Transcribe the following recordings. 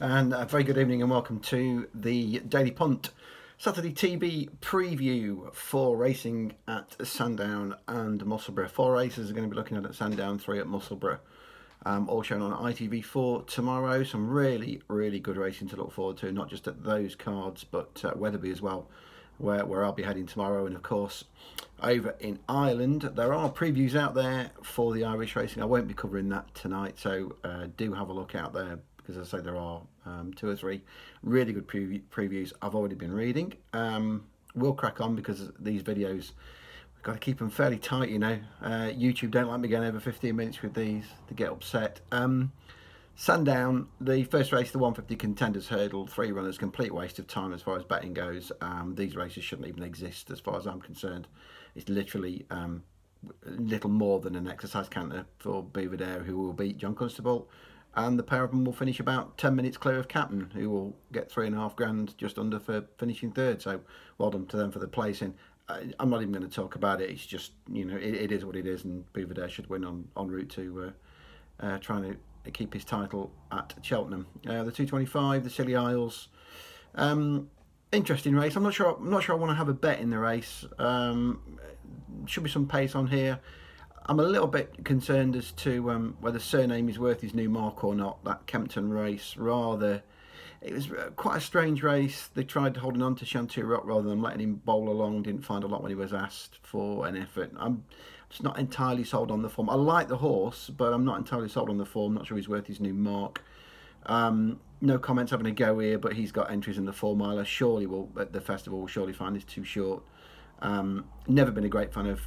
And a very good evening and welcome to the Daily Punt Saturday TV preview for racing at Sandown and Musselburgh. 4 races are going to be looking at Sandown, 3 at Musselburgh. All shown on ITV4 tomorrow. Some really good racing to look forward to, not just at those cards but Wetherby as well, where I'll be heading tomorrow. And of course over in Ireland there are previews out there for the Irish racing. I won't be covering that tonight, so do have a look out there, because as I say, there are 2 or 3 really good previews I've already been reading. We'll crack on because these videos, we've got to keep them fairly tight, you know. YouTube don't like me going over 15 minutes with these, they get upset. Sandown, the first race, the 150 Contenders Hurdle, 3 runners, complete waste of time as far as betting goes. These races shouldn't even exist as far as I'm concerned. It's literally little more than an exercise canter for Belvedere, who will beat John Constable, and the pair of them will finish about 10 minutes clear of Captain, who will get £3.5 grand just under for finishing third. So well done to them for the placing. I'm not even going to talk about it. It's just, you know, it is what it is, and Belvedere should win en route to trying to keep his title at Cheltenham. The 225, the Scilly Isles. Interesting race. I'm not sure I want to have a bet in the race. Should be some pace on here. I'm a little bit concerned as to whether Surname is worth his new mark or not. That Kempton race, it was quite a strange race. They tried holding on to Chantier Rock rather than letting him bowl along. Didn't find a lot when he was asked for an effort. I'm just not entirely sold on the form. I like the horse, but I'm not entirely sold on the form. Not sure he's worth his new mark. No comments having a go here, but he's got entries in the 4 miler. Surely will at the festival. Will surely find it's too short. Never been a great fan of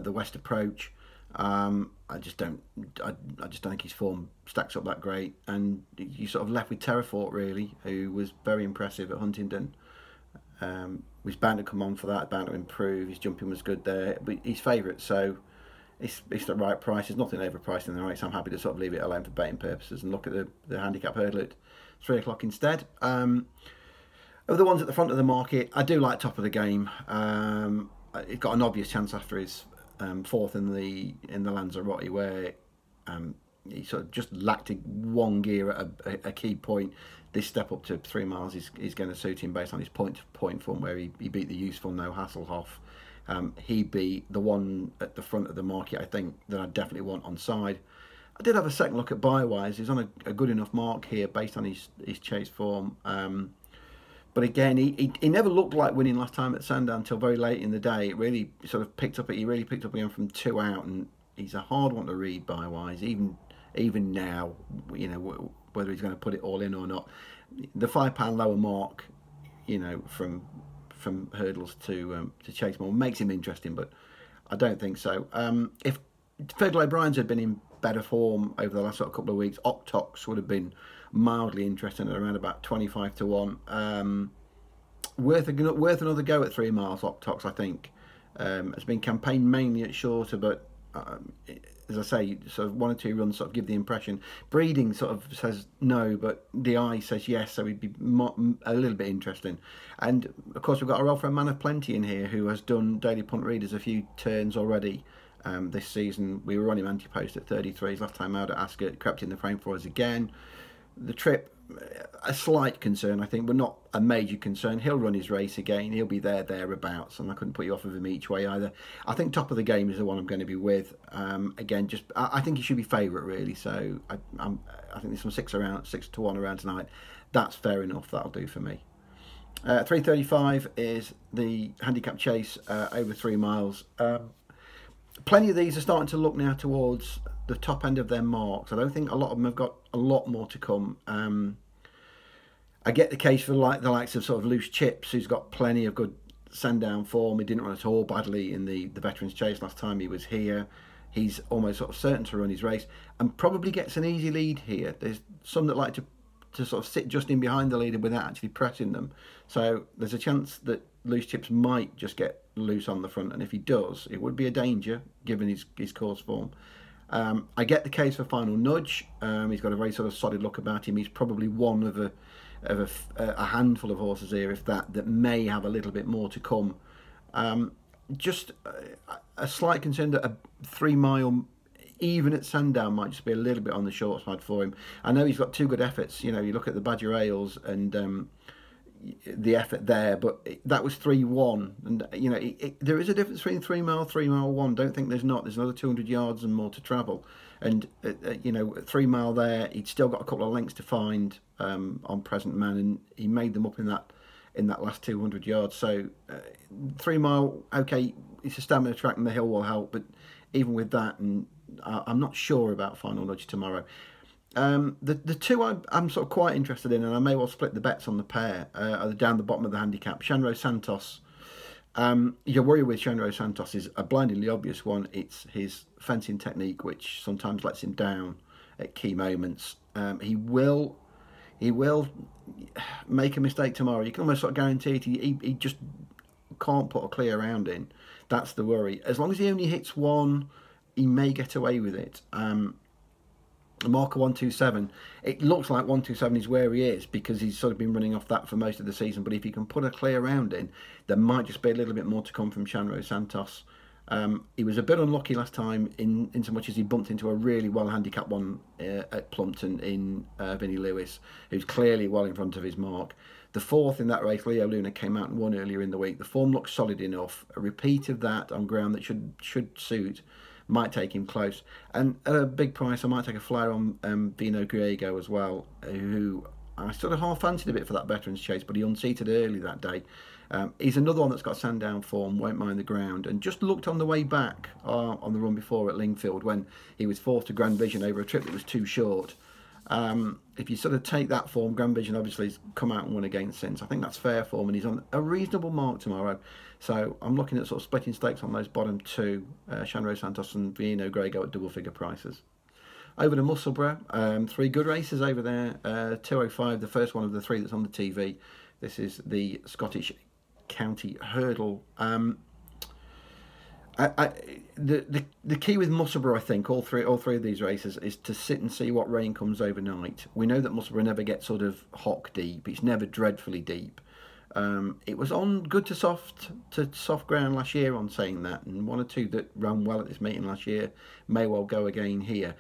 the West Approach. I just don't think his form stacks up that great, and you sort of left with Terrafort really, who was very impressive at Huntingdon. Was bound to come on for that, bound to improve. His jumping was good there, but he's favourite, so it's the right price. There's nothing overpriced in the race. I'm happy to sort of leave it alone for betting purposes and look at the handicap hurdle at 3 o'clock instead. Of the ones at the front of the market, I do like Top of the Game. It got an obvious chance after his 4th in the Lanzarote, where he sort of just lacked one gear at a key point. This step up to 3 miles is going to suit him based on his point-to-point form, where he beat the useful No Hasselhoff. He'd be the one at the front of the market, I think, that I definitely want on side. I did have a second look at Bywise. He's on a good enough mark here based on his chase form. But again, he never looked like winning last time at Sandown until very late in the day. It really sort of picked up. He really picked up again from 2 out, and he's a hard one to read Bywise. Even now, you know, whether he's going to put it all in or not. The £5 lower mark, you know, from hurdles to chase more makes him interesting, but I don't think so. If Fergal O'Brien's had been in better form over the last sort of couple of weeks, Octox would have been mildly interesting at around about 25 to 1. Worth another go at 3 miles. Octox, I think, has been campaigned mainly at shorter, but as I say, sort of 1 or 2 runs sort of give the impression. Breeding sort of says no, but the eye says yes, so he'd be a little bit interesting. And of course, we've got our old friend Man of Plenty in here, who has done Daily Punt readers a few turns already this season. We were on him anti-post at 33. His last time out at Ascot, crept in the frame for us again. The trip, a slight concern, I think, but not a major concern. He'll run his race again. He'll be thereabouts, and I couldn't put you off of him each way either. I think Top of the Game is the one I'm going to be with. Again, I think he should be favourite really. So I think there's some 6 to 1 around tonight. That's fair enough. That'll do for me. 335 is the handicap chase over 3 miles. Plenty of these are starting to look now towards the top end of their marks. I don't think a lot of them have got a lot more to come. I get the case for the likes of sort of Loose Chips, who's got plenty of good Sandown form. He didn't run at all badly in the Veterans Chase last time he was here. He's almost sort of certain to run his race and probably gets an easy lead here. There's some that like to sort of sit just in behind the leader without actually pressing them. So there's a chance that Loose Chips might just get loose on the front, and if he does, it would be a danger given his course form. I get the case for Final Nudge. He's got a very sort of solid look about him. He's probably one of a handful of horses here, if that may have a little bit more to come. Just a slight concern that a 3 mile even at Sandown, might just be a little bit on the short side for him. I know he's got two good efforts. You know, you look at the Badger Ales and the effort there, but that was 3-1, and you know there is a difference between 3 mile, 3 mile 1. Don't think there's not. There's another 200 yards and more to travel, and you know, 3 mile there, he'd still got a couple of lengths to find on present man, and he made them up in that last 200 yards. So 3 mile, okay, it's a stamina track and the hill will help, but even with that, and I'm not sure about Final Nudge tomorrow. The two I'm sort of quite interested in, and I may well split the bets on the pair, are down the bottom of the handicap. Shanro Santos. Your worry with Shanro Santos is a blindingly obvious one. It's his fencing technique, which sometimes lets him down at key moments. He will make a mistake tomorrow. You can almost sort of guarantee it. He just can't put a clear round in. That's the worry. As long as he only hits one, he may get away with it. Marker 127. It looks like 127 is where he is because he's sort of been running off that for most of the season. But if he can put a clear round in, there might just be a little bit more to come from Shanro Santos. He was a bit unlucky last time in so much as he bumped into a really well handicapped one at Plumpton in Vinnie Lewis, who's clearly well in front of his mark. The fourth in that race, Leo Luna, came out and won earlier in the week. The form looks solid enough. A repeat of that on ground that should suit might take him close. And at a big price, I might take a flyer on Vino Griego as well, who I sort of half fancied a bit for that Veterans Chase, but he unseated early that day. He's another one that's got Sandown form, won't mind the ground, and just looked on the way back on the run before at Lingfield when he was fourth to Grand Vision over a trip that was too short. If you sort of take that form, Grand Vision obviously has come out and won again since. I think that's fair form, and he's on a reasonable mark tomorrow. So I'm looking at sort of splitting stakes on those bottom two, Shanro Santos and Vino Grego at double figure prices. Over to Musselburgh, 3 good races over there. 205, the first one of the 3 that's on the TV. This is the Scottish County Hurdle. The key with Musselburgh, I think, all three of these races, is to sit and see what rain comes overnight. We know that Musselburgh never gets sort of hock deep. It's never dreadfully deep. It was on good to soft ground last year on saying that, and 1 or 2 that ran well at this meeting last year may well go again here.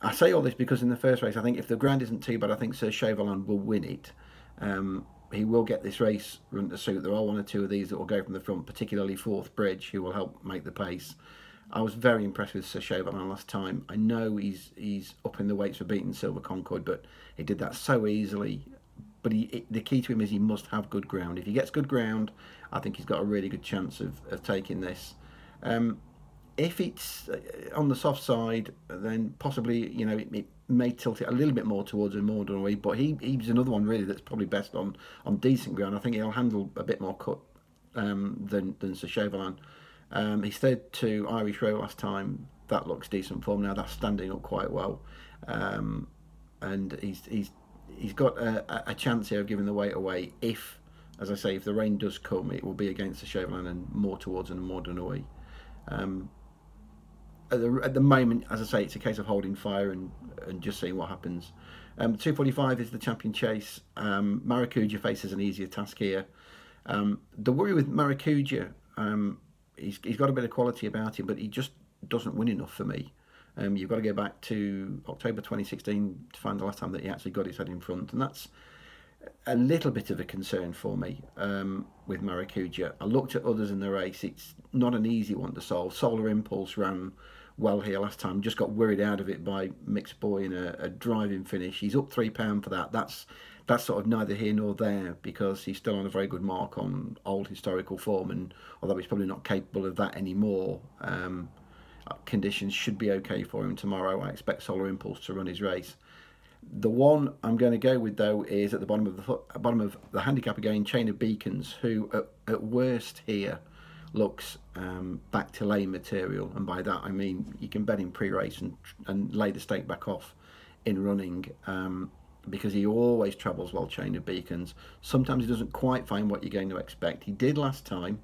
I say all this because in the first race, I think if the ground isn't too bad, I think Sir Chauvelin will win it. He will get this race run to suit. There are 1 or 2 of these that will go from the front, particularly Fourth Bridge, who will help make the pace. I was very impressed with Sir Chauvelin last time. I know he's up in the weights for beating Silver Concord, but he did that so easily. But the key to him is he must have good ground. If he gets good ground, I think he's got a really good chance of taking this. If it's on the soft side, then possibly, you know, it may tilt it a little bit more towards a modern way. But he's another one really that's probably best on decent ground. I think he'll handle a bit more cut than Sir Chauvelin. He stayed to Irish Row last time. That looks decent form now. That's standing up quite well, and he's got a chance here of giving the weight away. If, as I say, if the rain does come, it will be against the Chauvelin and more towards an modern away. At the moment, as I say, it's a case of holding fire and just seeing what happens. 245 is the champion chase. Maracuja faces an easier task here. The worry with Maracuja, he's got a bit of quality about him, but he just doesn't win enough for me. You've got to go back to October 2016 to find the last time that he actually got his head in front, and that's a little bit of a concern for me with Maracuja. I looked at others in the race. It's not an easy one to solve. Solar Impulse ran well here last time, just got worried out of it by Mixed Boy in a driving finish. He's up £3 for that. That's sort of neither here nor there because he's still on a very good mark on old historical form, and although he's probably not capable of that anymore, conditions should be okay for him tomorrow. I expect Solar Impulse to run his race. The one I'm going to go with though is at the bottom of the handicap again, Chain of Beacons, who at worst here looks back to lay material, and by that I mean you can bet him pre-race and lay the stake back off in running, because he always travels well. Chain of Beacons. Sometimes he doesn't quite find what you're going to expect. He did last time.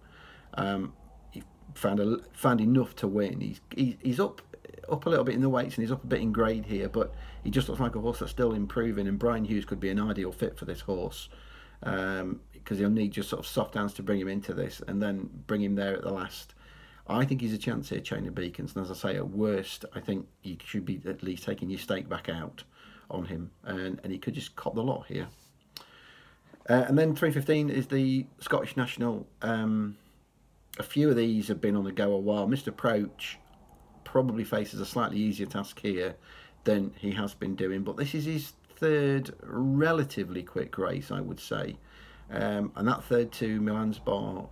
He found enough to win. He's up a little bit in the weights and he's up a bit in grade here, but he just looks like a horse that's still improving, and Brian Hughes could be an ideal fit for this horse, because he'll need just sort of soft hands to bring him into this and then bring him there at the last. I think he's a chance here, Chain of Beacons. And as I say, at worst, I think you should be at least taking your stake back out on him. And he could just cop the lot here. And then 3.15 is the Scottish National. A few of these have been on the go a while. Mr. Approach probably faces a slightly easier task here than he has been doing. But this is his third relatively quick race, I would say. And that third to Milan's Bar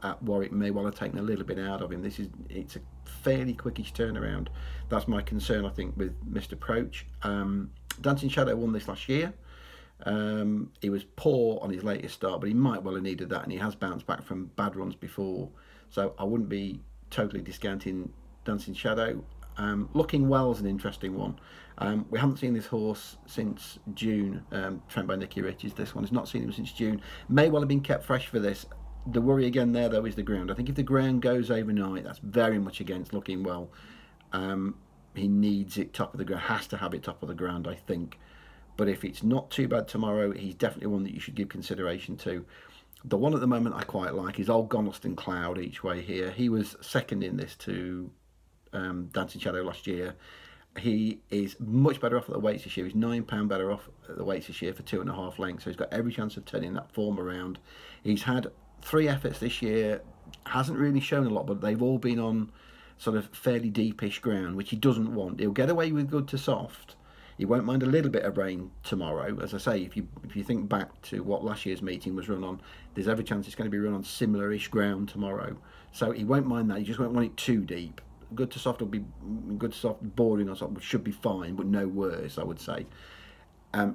at Warwick may well have taken a little bit out of him. It's a fairly quickish turnaround. That's my concern, I think, with Mr. Approach. Dancing Shadow won this last year. He was poor on his latest start, but he might well have needed that, and he has bounced back from bad runs before. So I wouldn't be totally discounting Dancing Shadow. Looking Well's an interesting one. We haven't seen this horse since June, trained by Nicky Richards. This one has not seen him since June. May well have been kept fresh for this. The worry again there, though, is the ground. I think if the ground goes overnight, that's very much against Looking Well. He needs it top of the ground, has to have it top of the ground, I think. But if it's not too bad tomorrow, he's definitely one that you should give consideration to. The one at the moment I quite like is Old Goniston Cloud each way here. He was second in this to Dancing Shadow last year. He is much better off at the weights this year. He's £9 better off at the weights this year for 2.5 lengths. So he's got every chance of turning that form around. He's had 3 efforts this year. Hasn't really shown a lot, but they've all been on sort of fairly deepish ground, which he doesn't want. He'll get away with good to soft. He won't mind a little bit of rain tomorrow. As I say, if you think back to what last year's meeting was run on, there's every chance it's going to be run on similar-ish ground tomorrow. So he won't mind that. He just won't want it too deep. Good to soft will be good to soft, bordering on soft should be fine, but no worse, I would say.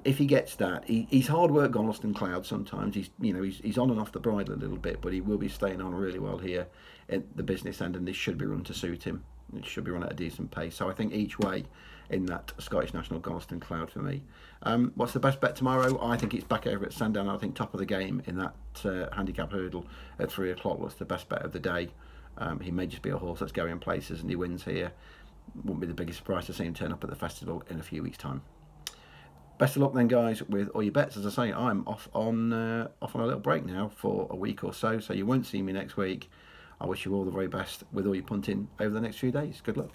If he gets that, he's hard work on Lost in Cloud sometimes. He's on and off the bridle a little bit, but he will be staying on really well here at the business end, and this should be run to suit him. It should be run at a decent pace. So I think each way in that Scottish National Goniston Cloud for me. What's the best bet tomorrow? I think it's back over at Sandown. I think top of the game in that handicap hurdle at 3 o'clock was the best bet of the day. He may just be a horse that's going places, and he wins here. Wouldn't be the biggest surprise to see him turn up at the festival in a few weeks' time. Best of luck then, guys, with all your bets. As I say, I'm off on a little break now for a week or so you won't see me next week. I wish you all the very best with all your punting over the next few days. Good luck.